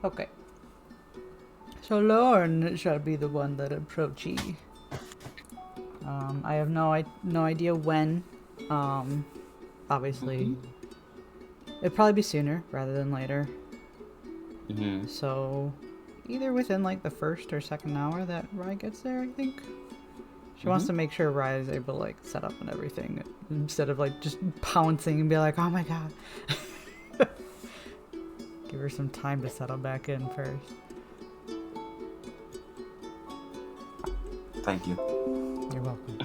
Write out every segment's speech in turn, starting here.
Okay. So Lorne shall be the one that approach ye. I have no idea when. Obviously, it'd probably be sooner rather than later. So, either within like the first or second hour that Rye gets there, I think. She wants to make sure Rye is able to like set up and everything instead of like just pouncing and be like, "Oh my god." Give her some time to settle back in first. Thank you. You're welcome.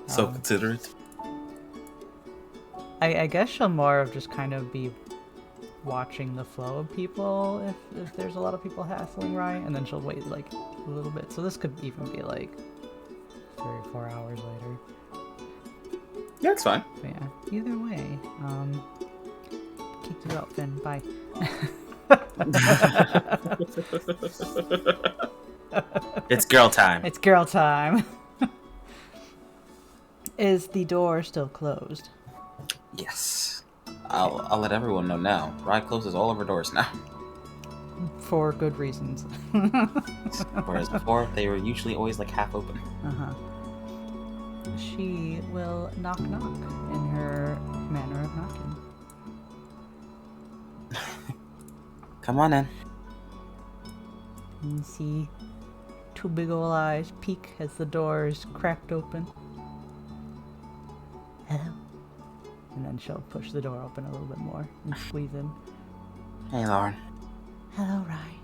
So considerate. I guess she'll more of just kind of be watching the flow of people if there's a lot of people hassling Rye, and then she'll wait like a little bit. So this could even be like 3 or 4 hours later. Yeah, it's fine. But yeah, either way, kick you out, Finn. Bye. It's girl time. It's girl time. Is the door still closed? Yes. I'll let everyone know now. Rye closes all of her doors now. For good reasons. Whereas before, they were usually always like half open. She will knock knock in her manner of knocking. Come on in. You see two big ol' eyes peek as the door is cracked open. Hello. And then she'll push the door open a little bit more and squeeze in. Hey, Lauren. Hello, Rye.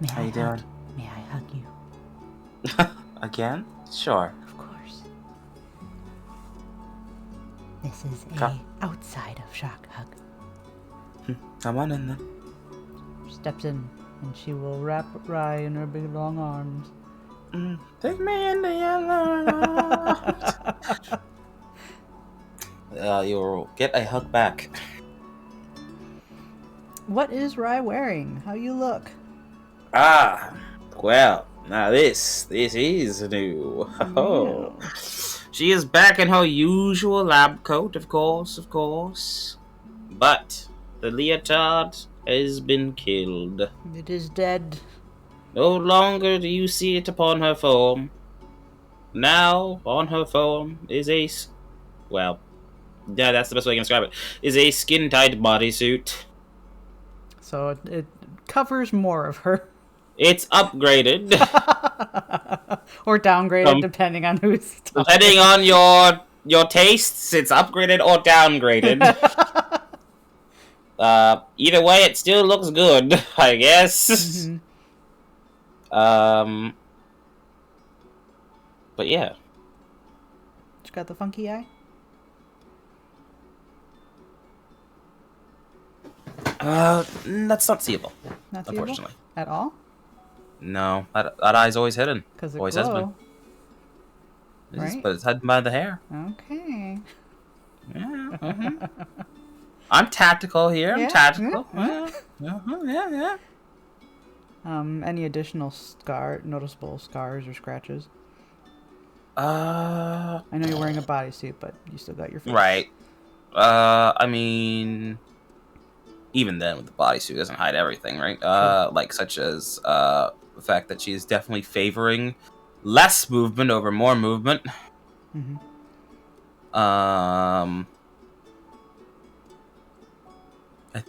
How you doing? May I hug you? Again? Sure. Of course. This is outside of shock hug. Come on in then. Steps in, and she will wrap Rye in her big long arms. Take me into your arms. You'll get a hug back. What is Rye wearing? How you look? Well, now this is new. Oh. She is back in her usual lab coat, of course. But the leotard has been killed. It is dead. No longer do you see it upon her form. Now, on her form is that's the best way I can describe it, is a skin-tight bodysuit. So it covers more of her. It's upgraded. Or downgraded, depending on who's talking. Depending on your tastes, it's upgraded or downgraded. Either way, it still looks good, I guess. But yeah. She got the funky eye? That's not seeable. Not unfortunately. seeable? At all? No, that eye's always hidden. Because it always glow. has been. Right? But it's hidden by the hair. Okay. Yeah. I'm tactical here. Yeah. I'm tactical. Yeah. Any additional noticeable scars or scratches? I know you're wearing a bodysuit, but you still got your face. Right. I mean, even then, with the bodysuit, it doesn't hide everything, right? Like such as the fact that she's definitely favoring less movement over more movement. I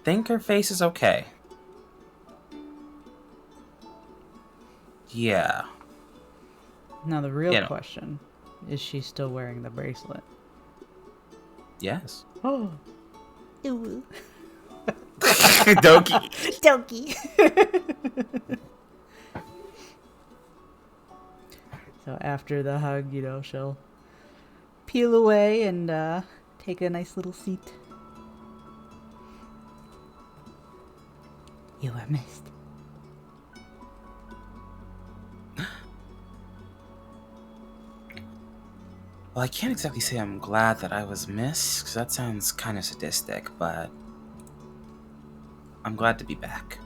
think her face is okay. Yeah. Now the real question, is she still wearing the bracelet? Yes. Oh. Ew. Doki. So after the hug, she'll peel away and take a nice little seat. You were missed. Well, I can't exactly say I'm glad that I was missed, because that sounds kind of sadistic, but I'm glad to be back.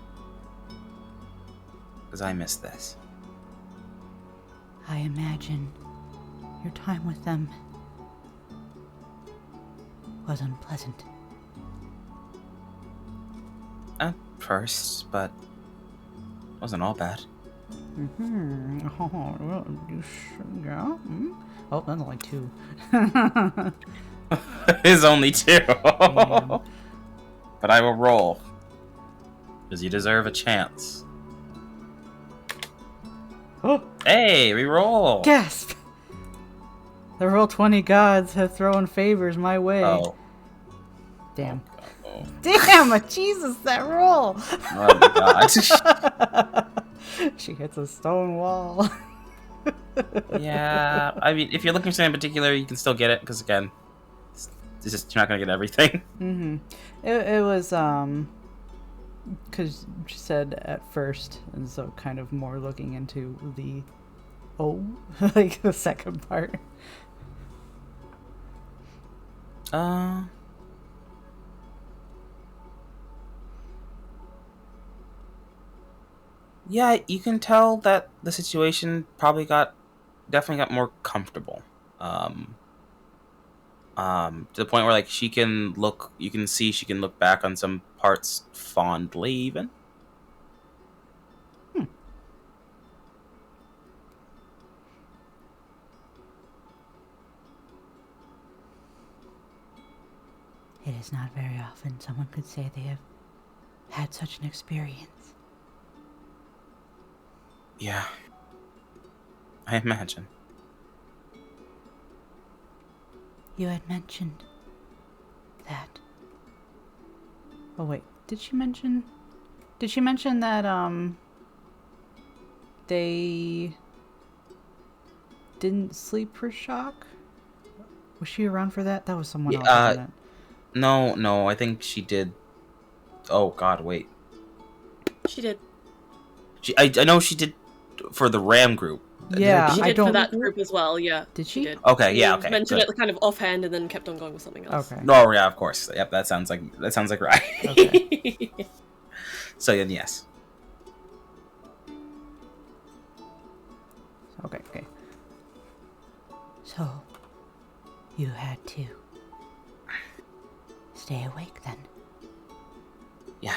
Because I missed this. I imagine your time with them was unpleasant. At first, but wasn't all bad. Mm-hmm. Oh, well, yeah. Mm? Oh, that's only 2. It's only 2. Damn. But I will roll. Because you deserve a chance. Oh, Hey, re-roll! gasp! The Roll20 gods have thrown favors my way. Oh. Damn. Oh. Damn! Jesus, that roll! Oh my god. She hits a stone wall. Yeah, I mean, if you're looking for something in particular, you can still get it, because again, it's just, you're not gonna get everything. Mm-hmm. It was, because she said at first, and so kind of more looking into the, like the second part. Yeah, you can tell that the situation definitely got more comfortable. To the point where, like, you can see she can look back on some parts fondly, even. It is not very often someone could say they have had such an experience. Yeah. I imagine. You had mentioned that. Oh wait, did she mention that they didn't sleep for shock? Was she around for that? That was someone else, wasn't it? No, I think she did. Oh god, wait. She did. I know she did for the Ram group. Yeah, She I did don't. for that group as well, yeah. Did she? did. Okay, She yeah, okay, mentioned good. it kind of offhand and then kept on going with something else. Okay. Oh yeah, of course. Yep, that sounds like right. Okay. So then, yes. Okay. So, you had to stay awake then? Yeah.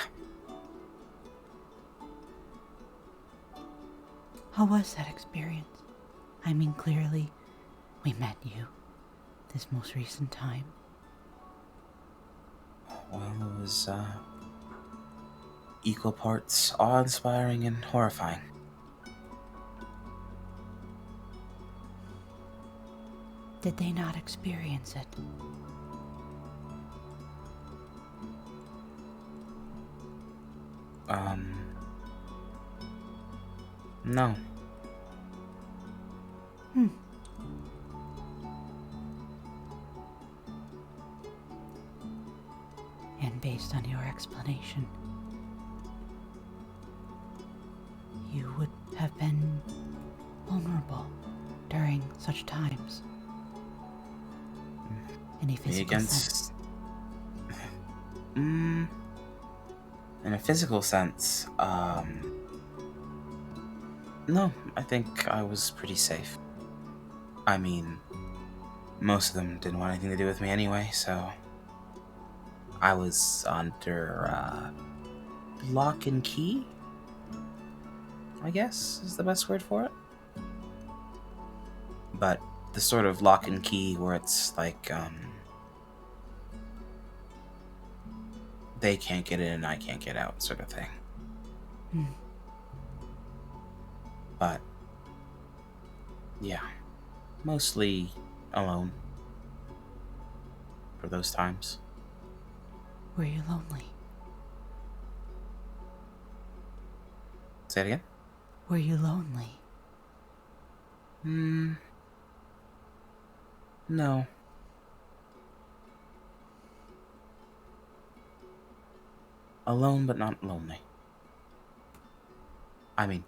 How was that experience? I mean, clearly, we met you this most recent time. Well, it was equal parts awe-inspiring and horrifying. Did they not experience it? No. And based on your explanation, you would have been vulnerable during such times. Any physical sense? In a physical sense, no, I think I was pretty safe. I mean, most of them didn't want anything to do with me anyway, so I was under lock and key, I guess is the best word for it. But the sort of lock and key where it's like, they can't get in and I can't get out sort of thing. But, yeah, mostly alone for those times. Were you lonely? Say it again? Were you lonely? No. Alone, but not lonely. I mean,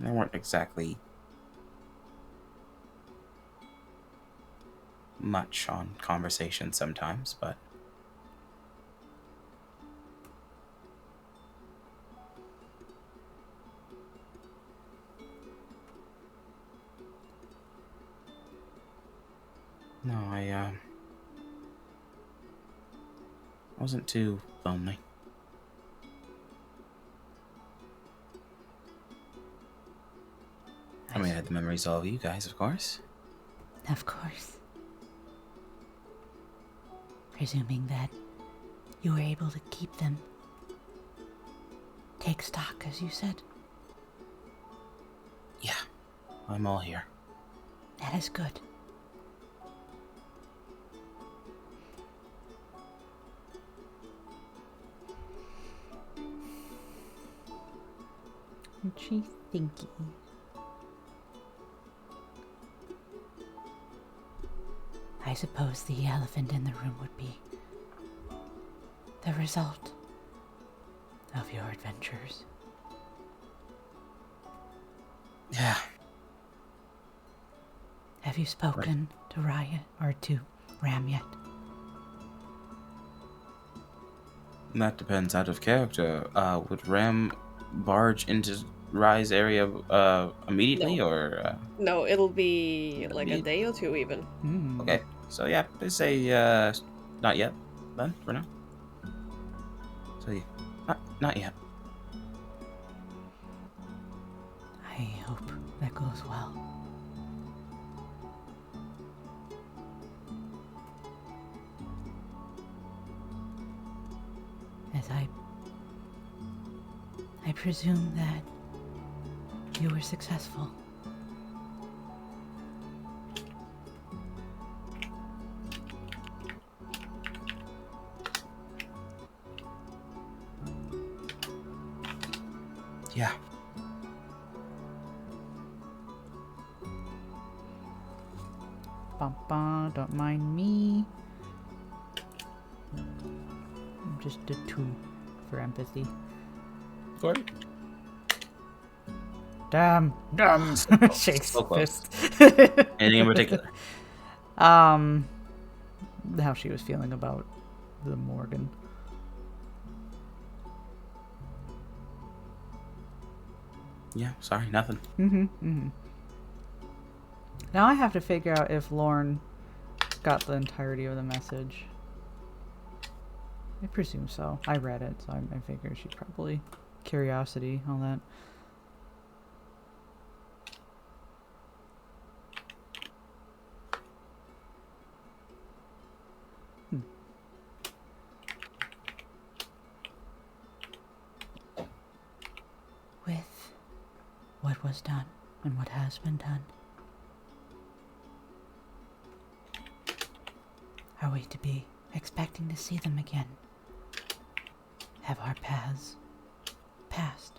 there weren't exactly much on conversation sometimes, but No, I wasn't too lonely. I mean, I had the memories of all of you guys, of course. Of course. Presuming that you were able to keep them. Take stock, as you said. Yeah, I'm all here. That is good. What's she thinking? I suppose the elephant in the room would be the result of your adventures. Yeah. Have you spoken to Raya or to Ram yet? That depends out of character. Would Ram barge into Rai's area immediately, No. or? No, it'll be like a Be- day or two even. Okay, so yeah, they say not yet. Then for now. So yeah, not yet. I hope that goes well. As I presume that you were successful. Yeah. Bum, don't mind me. I'm just a 2 for empathy. Sorry. Damn. Shakes So close. fist. Anything in particular? How she was feeling about the Morgan. Yeah. Sorry, nothing. Now I have to figure out if Lorne got the entirety of the message. I presume so. I read it, so I figure she probably... Curiosity, all that. With what was done and what has been done, are we to be expecting to see them again? Have our paths passed?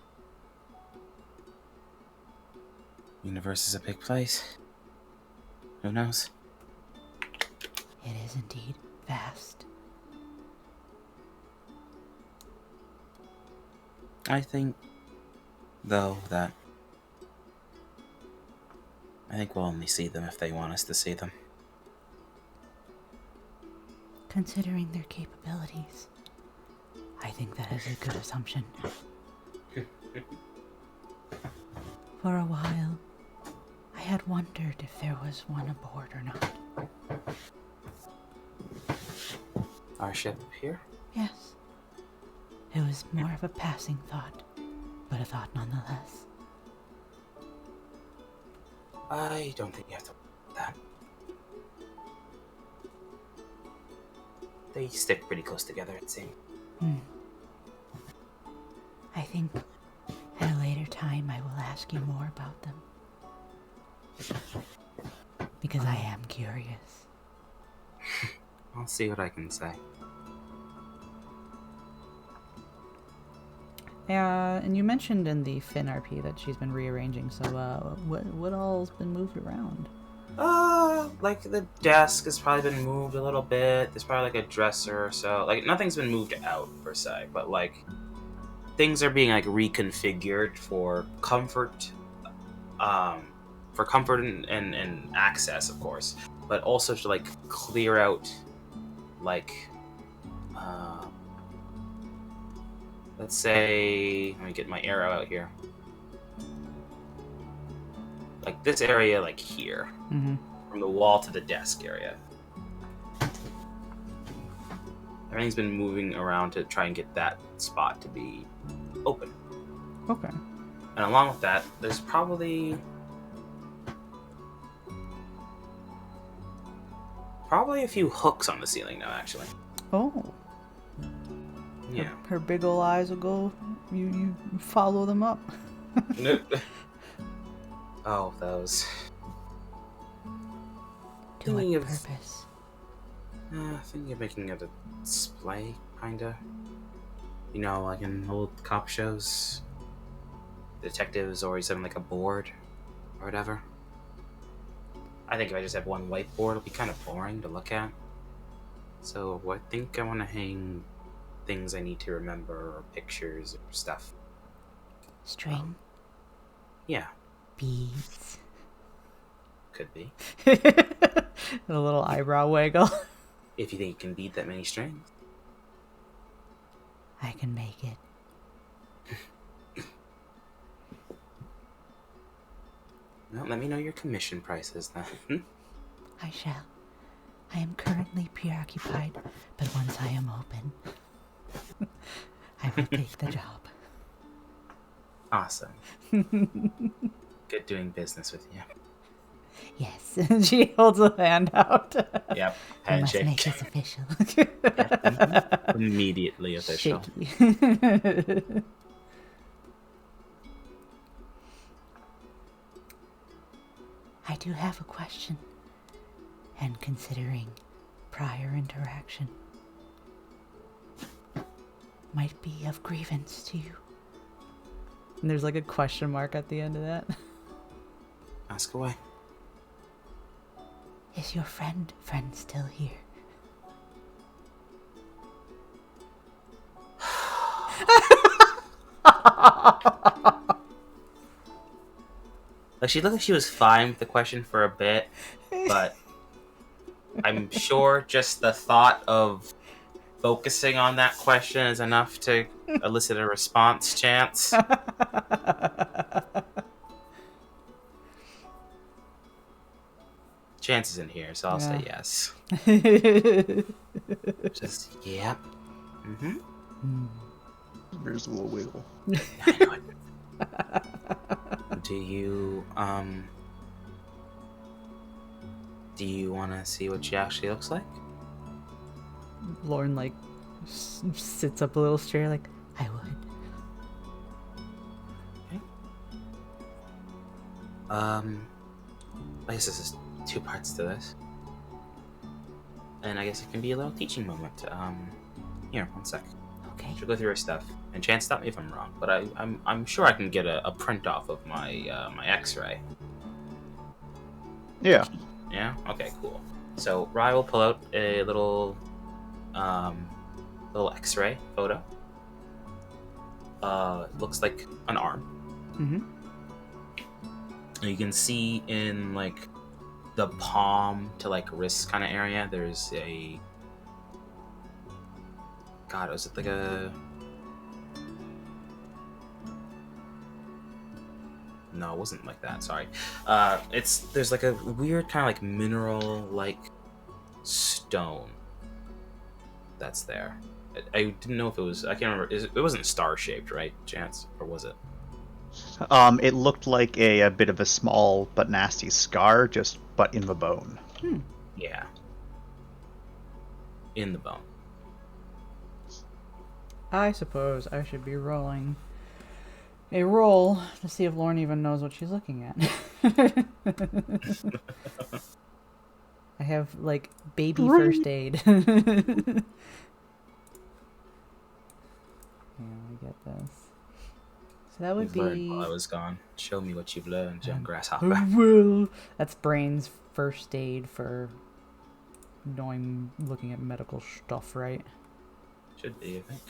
Universe is a big place. Who knows? It is indeed vast. I think, though, that I think we'll only see them if they want us to see them. Considering their capabilities, I think that is a good assumption. For a while, I had wondered if there was one aboard or not. Our ship here? Yes. It was more of a passing thought, but a thought nonetheless. I don't think you have to worry about that. They stick pretty close together, it seems. I think at a later time I will ask you more about them. Because I am curious. I'll see what I can say. And you mentioned in the Finn RP that she's been rearranging, so what all's been moved around? Like the desk has probably been moved a little bit. There's probably like a dresser or so. Like nothing's been moved out per se, but like things are being like reconfigured for comfort, and access, of course, but also to like clear out, like, let's say, let me get my arrow out here. Like this area, like here, Mm-hmm. from the wall to the desk area. Everything's been moving around to try and get that spot to be open. Okay. And along with that, there's probably a few hooks on the ceiling now, actually. Oh. Yeah. Her big ol' eyes will go. You follow them up. Oh, those. To what Thinking of- purpose? Thinking of making it a display, kinda. You know, like in old cop shows, detectives always have like a board or whatever. I think if I just have one whiteboard, it'll be kind of boring to look at. So I think I want to hang things I need to remember, or pictures, or stuff. String? Yeah, Beads? could be. A little eyebrow wiggle. If you think you can beat that many strings. I can make it. Well, let me know your commission prices then. I shall. I am currently preoccupied, but once I am open, I will take the job. Awesome. Good doing business with you. Yes, She holds a hand out. Yep, we must handshake. make this official. Immediately official. Shaky. I do have a question. And considering prior interaction, might be of grievance to you. And there's like a question mark at the end of that. Ask away. Is your friend still here? Like, she looked like she was fine with the question for a bit, but I'm sure just the thought of focusing on that question is enough to elicit a response chance. Chance isn't here, so I'll say yes. Just, yep. Mm-hmm. There's a little wiggle. I know it. Do you want to see what she actually looks like? Lorne like sits up a little straight, like, I would. I guess this is two parts to this. And I guess it can be a little teaching moment. Here, one sec. Okay. She'll go through her stuff. And Chance, stop me if I'm wrong, but I'm sure I can get a print off of my my X-ray. Yeah. Yeah? Okay, cool. So Rye will pull out a little X-ray photo. Looks like an arm. mm-hmm. You can see in like the palm to like wrist kind of area, there's a was it like a no, it wasn't like that, sorry. There's like a weird kind of like mineral like stone that's there. I didn't know if it was, I can't remember, it wasn't star shaped, right, Chance? Or was it? It looked like a bit of a small but nasty scar, but in the bone. Yeah. In the bone. I suppose I should be rolling a roll to see if Lorne even knows what she's looking at. I have like baby first aid. Yeah, I get this. So that would You've be. learned while I was gone. Show me what you've learned, young I grasshopper. will. That's Brain's first aid for knowing, looking at medical stuff, right? Should be, I think.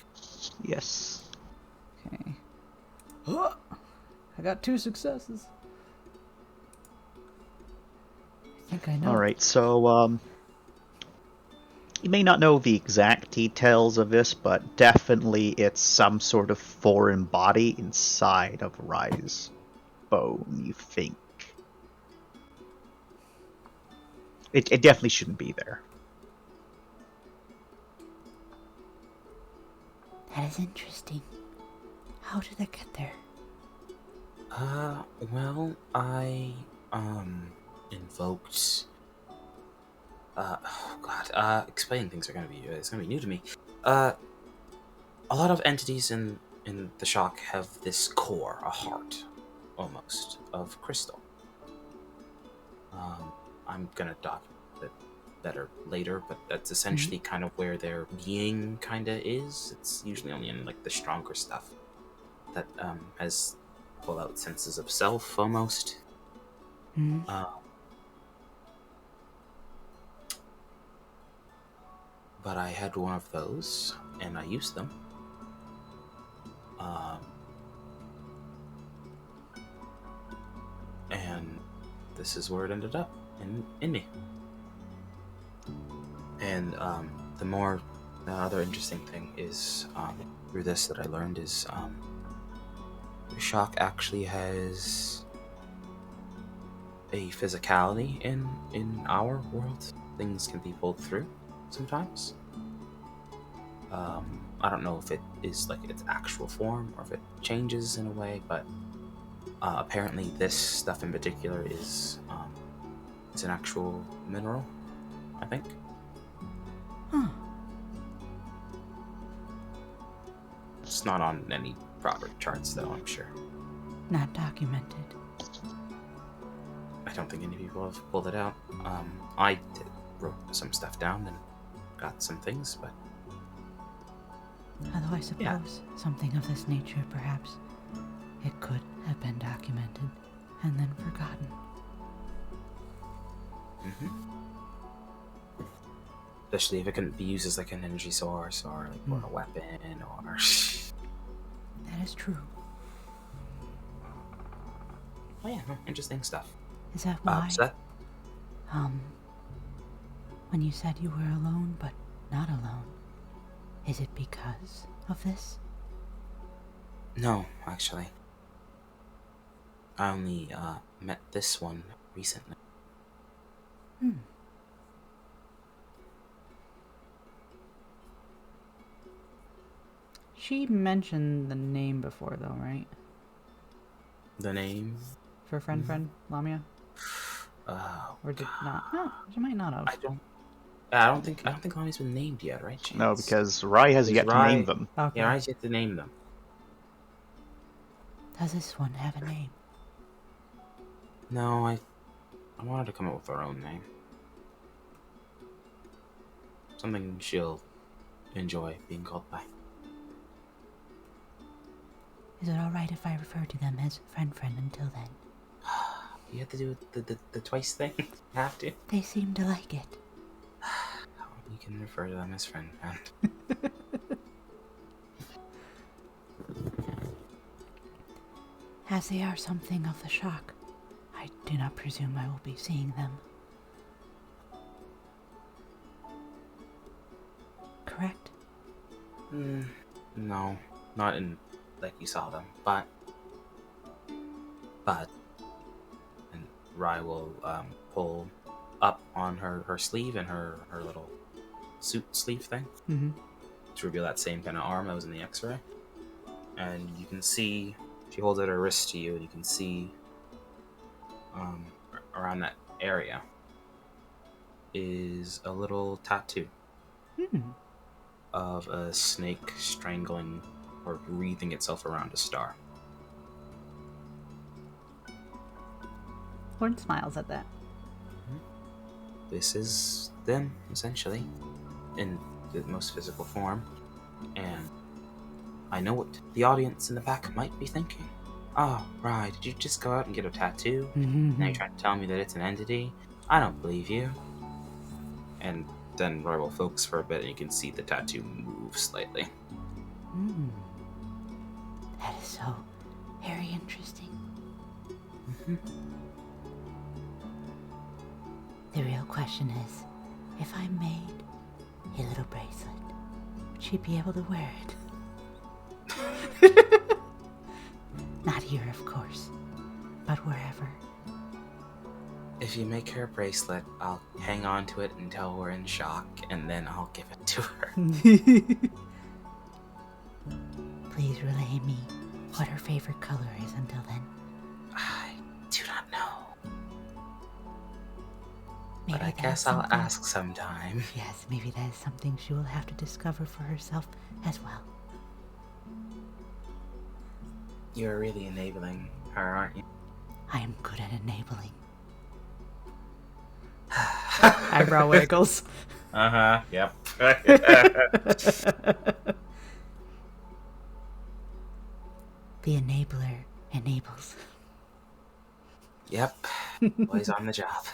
Yes. Okay. I got 2 successes. I think I know. Alright, so, you may not know the exact details of this, but definitely it's some sort of foreign body inside of Rye's bone, you think. It definitely shouldn't be there. That is interesting. How did it get there? Well, I, invoked, oh god, explaining things it's gonna be new to me. A lot of entities in the shock have this core, a heart, almost, of crystal. I'm gonna document it better later, but that's essentially kind of where their being kinda is. It's usually only in, like, the stronger stuff that, has pull-out senses of self, almost. Hmm? But I had one of those, and I used them. And this is where it ended up, in me. And the other interesting thing is, through this that I learned is, the shock actually has a physicality in our world. Things can be pulled through sometimes. I don't know if it is like its actual form or if it changes in a way, but apparently this stuff in particular is an actual mineral, I think. Huh. It's not on any proper charts, though, I'm sure. Not documented. I don't think any people have pulled it out. I wrote some stuff down and got some things, but Although I suppose something of this nature, perhaps, it could have been documented and then forgotten. especially if it couldn't be used as like an energy source or like or a weapon or. That is true. Oh yeah, no, interesting stuff. Is that why? So When you said you were alone, but not alone, is it because of this? no, actually, I only met this one recently. She mentioned the name before, though, right? The name? For friend Lamia, or did not? No, she might not have. I don't think Lonnie's been named yet, right? Chance? No, because Rai has yet to name them. Okay. Yeah, Rai's yet to name them. Does this one have a name? No, I wanted to come up with her own name. Something she'll enjoy being called by. Is it alright if I refer to them as friend until then? You have to do the twice thing? You have to? They seem to like it. You can refer to them as friend. As they are something of the shock, I do not presume I will be seeing them. Correct? No, not in like you saw them, but and Rai will pull up on her sleeve and her little suit sleeve thing to reveal that same kind of arm that was in the X-ray, and you can see she holds out her wrist to you, and you can see around that area is a little tattoo of a snake strangling or wreathing itself around a star. Lorne smiles at that. This is them, essentially, in the most physical form, and I know what the audience in the back might be thinking. Oh, right, did you just go out and get a tattoo? Now you're trying to tell me that it's an entity? I don't believe you. And then Roy will focus for a bit, and you can see the tattoo move slightly. That is so very interesting. The real question is, if I made a little bracelet, would she be able to wear it? Not here, of course, but wherever. If you make her a bracelet, I'll hang on to it until we're in shock, and then I'll give it to her. please relay me what her favorite color is until then? I do not know. Maybe But I that is guess I'll something- ask sometime. Yes, maybe that is something she will have to discover for herself as well. You're really enabling her, aren't you? I am good at enabling. Eyebrow wiggles. Uh-huh, yep. The enabler enables. Yep. Boys on the job.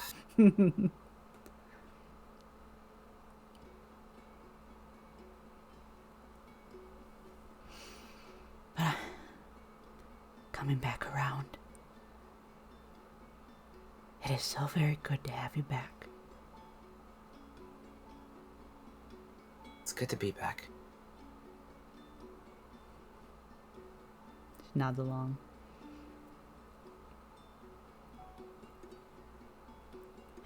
But coming back around, it is so very good to have you back. It's good to be back. She nods along.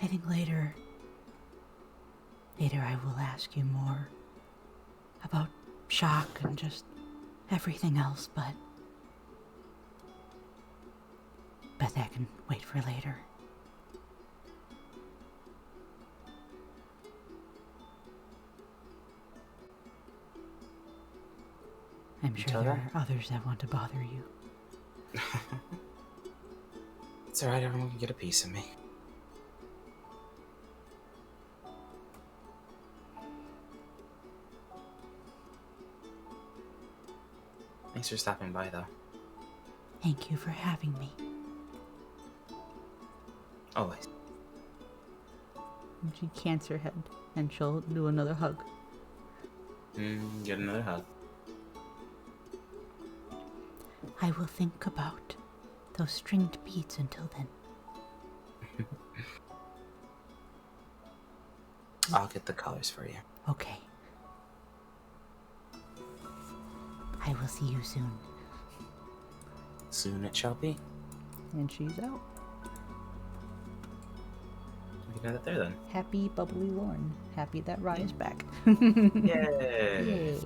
I think later I will ask you more about shock and just everything else, but that can wait for later. I'm sure Until there then? are others that want to bother you. It's alright, everyone can get a piece of me. Thanks for stopping by, though. Thank you for having me. Always. And she cants her head, and she'll do another hug. Get another hug. I will think about those stringed beads until then. I'll get the colors for you. Okay. I will see you soon. Soon it shall be. And she's out. We got it there then. Happy, bubbly Lorne. Happy that Rye is back. Yay! Yay.